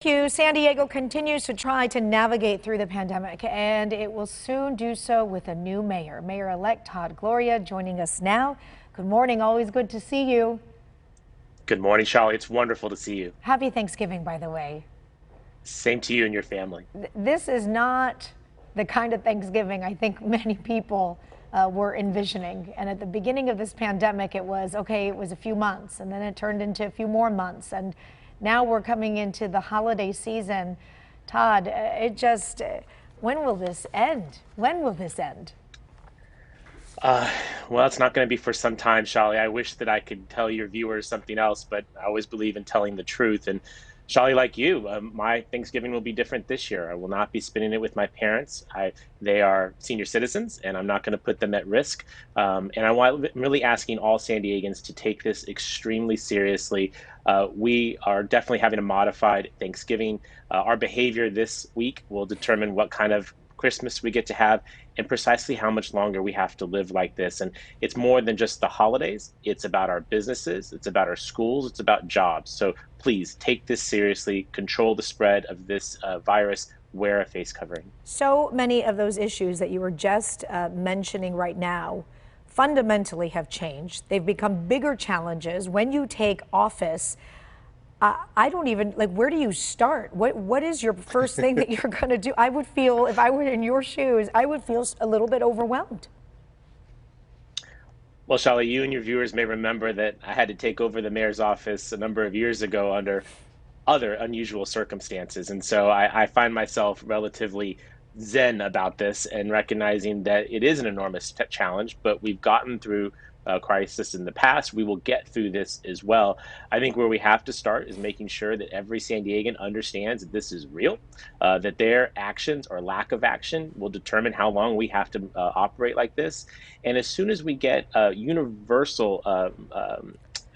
San Diego continues to try to navigate through the pandemic, and it will soon do so with a new mayor. Mayor-elect Todd Gloria joining us now. Good morning. Always good to see you. Good morning, Charlie. It's wonderful to see you. Happy Thanksgiving, by the way. Same to you and your family. This is not the kind of Thanksgiving I think many people were envisioning. And at the beginning of this pandemic, it was a few months, and then it turned into a few more months. And now we're coming into the holiday season. Todd, when will this end? When will this end? Well, it's not going to be for some time, Charlie. I wish that I could tell your viewers something else, but I always believe in telling the truth. And Charlie, like you, my Thanksgiving will be different this year. I will not be spending it with my parents. They are senior citizens, and I'm not going to put them at risk. I'm really asking all San Diegans to take this extremely seriously. We are definitely having a modified Thanksgiving. Our behavior this week will determine what kind of Christmas we get to have and precisely how much longer we have to live like this. And it's more than just the holidays. It's about our businesses. It's about our schools. It's about jobs. So please take this seriously, control the spread of this virus, wear a face covering. So many of those issues that you were just mentioning right now fundamentally have changed. They've become bigger challenges. When you take office, I don't even, like, where do you start? What is your first thing that you're going to do? I would feel, if I were in your shoes, I would feel a little bit overwhelmed. Well, Charlie, you and your viewers may remember that I had to take over the mayor's office a number of years ago under other unusual circumstances. And so I find myself relatively zen about this and recognizing that it is an enormous challenge, but we've gotten through a crisis in the past. We will get through this as well. I think where we have to start is making sure that every San Diegan understands that this is real, that their actions or lack of action will determine how long we have to operate like this. And as soon as we get universal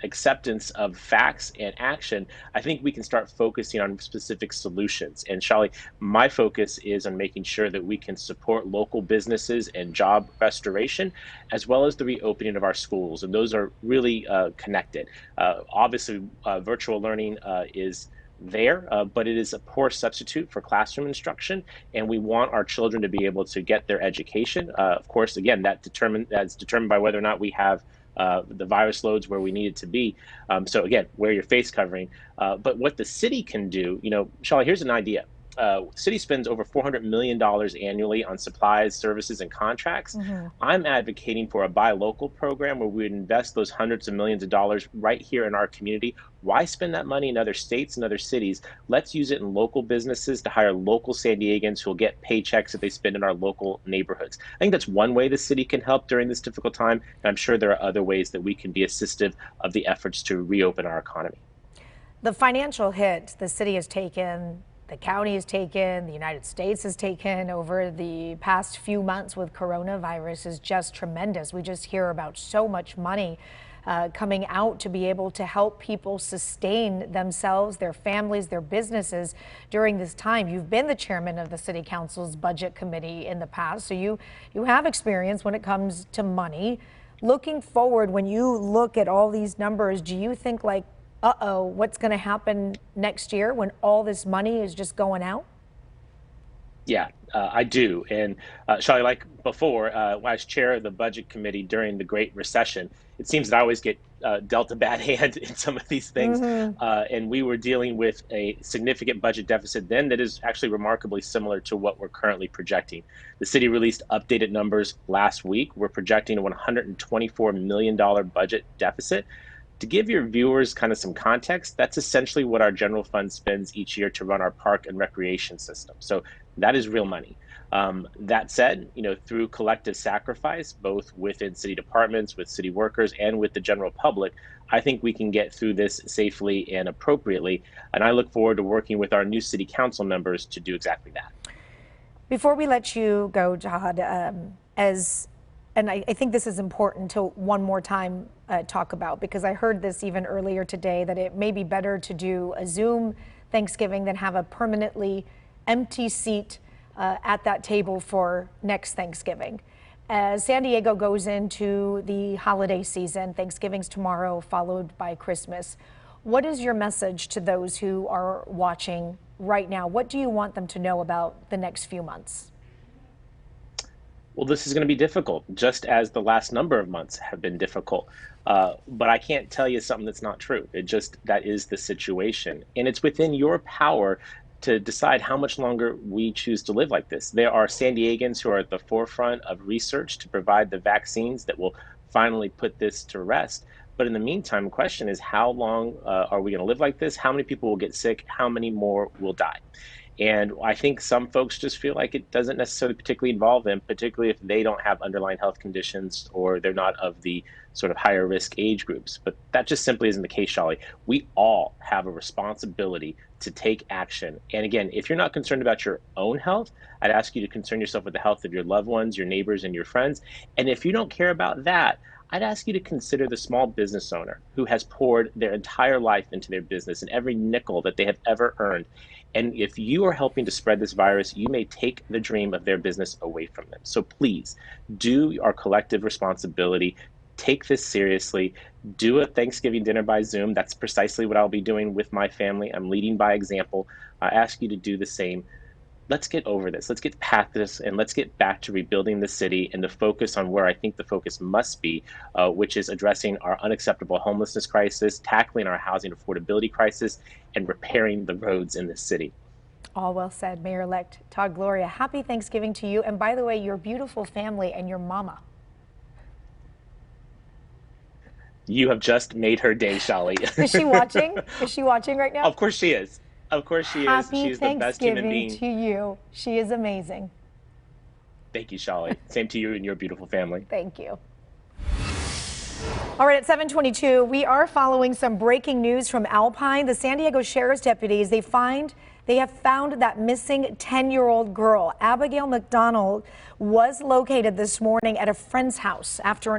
acceptance of facts and action, I think we can start focusing on specific solutions. And Charlie, my focus is on making sure that we can support local businesses and job restoration, as well as the reopening of our schools. And those are really connected. Obviously, virtual learning is there, but it is a poor substitute for classroom instruction, and we want our children to be able to get their education. Of course, again, that's determined by whether or not we have the virus loads where we need it to be. So again, wear your face covering. But what the city can do, Charlie, here's an idea. City spends over $400 million annually on supplies, services, and contracts. I'm advocating for a buy local program where we would invest those hundreds of millions of dollars right here in our community. Why spend that money in other states and other cities? Let's use it in local businesses to hire local San Diegans who will get paychecks that they spend in our local neighborhoods. I think that's one way the city can help during this difficult time, and I'm sure there are other ways that we can be assistive of the efforts to reopen our economy. The financial hit the city has taken, the county has taken, the United States has taken over the past few months with coronavirus is just tremendous. We just hear about so much money coming out to be able to help people sustain themselves, their families, their businesses during this time. You've been the chairman of the City Council's Budget Committee in the past, so you have experience when it comes to money. Looking forward, when you look at all these numbers, do you think, like, what's going to happen next year when all this money is just going out? Yeah, I do. And Charlie, like before, when I was chair of the budget committee during the Great Recession, it seems that I always get dealt a bad hand in some of these things. And we were dealing with a significant budget deficit then that is actually remarkably similar to what we're currently projecting. The city released updated numbers last week. We're projecting a $124 million budget deficit. To give your viewers kind of some context, that's essentially what our general fund spends each year to run our park and recreation system. So that is real money. That said, through collective sacrifice, both within city departments, with city workers, and with the general public, I think we can get through this safely and appropriately. And I look forward to working with our new city council members to do exactly that. Before we let you go, Todd, and I think this is important to one more time talk about, because I heard this even earlier today, that it may be better to do a Zoom Thanksgiving than have a permanently empty seat at that table for next Thanksgiving. As San Diego goes into the holiday season, Thanksgiving's tomorrow, followed by Christmas. What is your message to those who are watching right now? What do you want them to know about the next few months? Well, this is going to be difficult, just as the last number of months have been difficult. But I can't tell you something that's not true. That is the situation. And it's within your power to decide how much longer we choose to live like this. There are San Diegans who are at the forefront of research to provide the vaccines that will finally put this to rest. But in the meantime, the question is how long are we going to live like this? How many people will get sick? How many more will die? And I think some folks just feel like it doesn't necessarily particularly involve them, particularly if they don't have underlying health conditions or they're not of the sort of higher risk age groups. But that just simply isn't the case, Shali. We all have a responsibility to take action. And again, if you're not concerned about your own health, I'd ask you to concern yourself with the health of your loved ones, your neighbors, and your friends. And if you don't care about that, I'd ask you to consider the small business owner who has poured their entire life into their business and every nickel that they have ever earned. And if you are helping to spread this virus, you may take the dream of their business away from them. So please do our collective responsibility. Take this seriously. Do a Thanksgiving dinner by Zoom. That's precisely what I'll be doing with my family. I'm leading by example. I ask you to do the same. Let's get over this. Let's get past this, and let's get back to rebuilding the city and to focus on where I think the focus must be, which is addressing our unacceptable homelessness crisis, tackling our housing affordability crisis, and repairing the roads in the city. All well said, Mayor-elect Todd Gloria. Happy Thanksgiving to you. And by the way, your beautiful family and your mama. You have just made her day, Shali. Is she watching? Is she watching right now? Of course she is. Of course she is. She's the best human being. Happy Thanksgiving to you. She is amazing. Thank you, Shali. Same to you and your beautiful family. Thank you. All right, at 7:22, we are following some breaking news from Alpine. The San Diego Sheriff's deputies, they have found that missing 10-year-old girl. Abigail McDonald was located this morning at a friend's house after an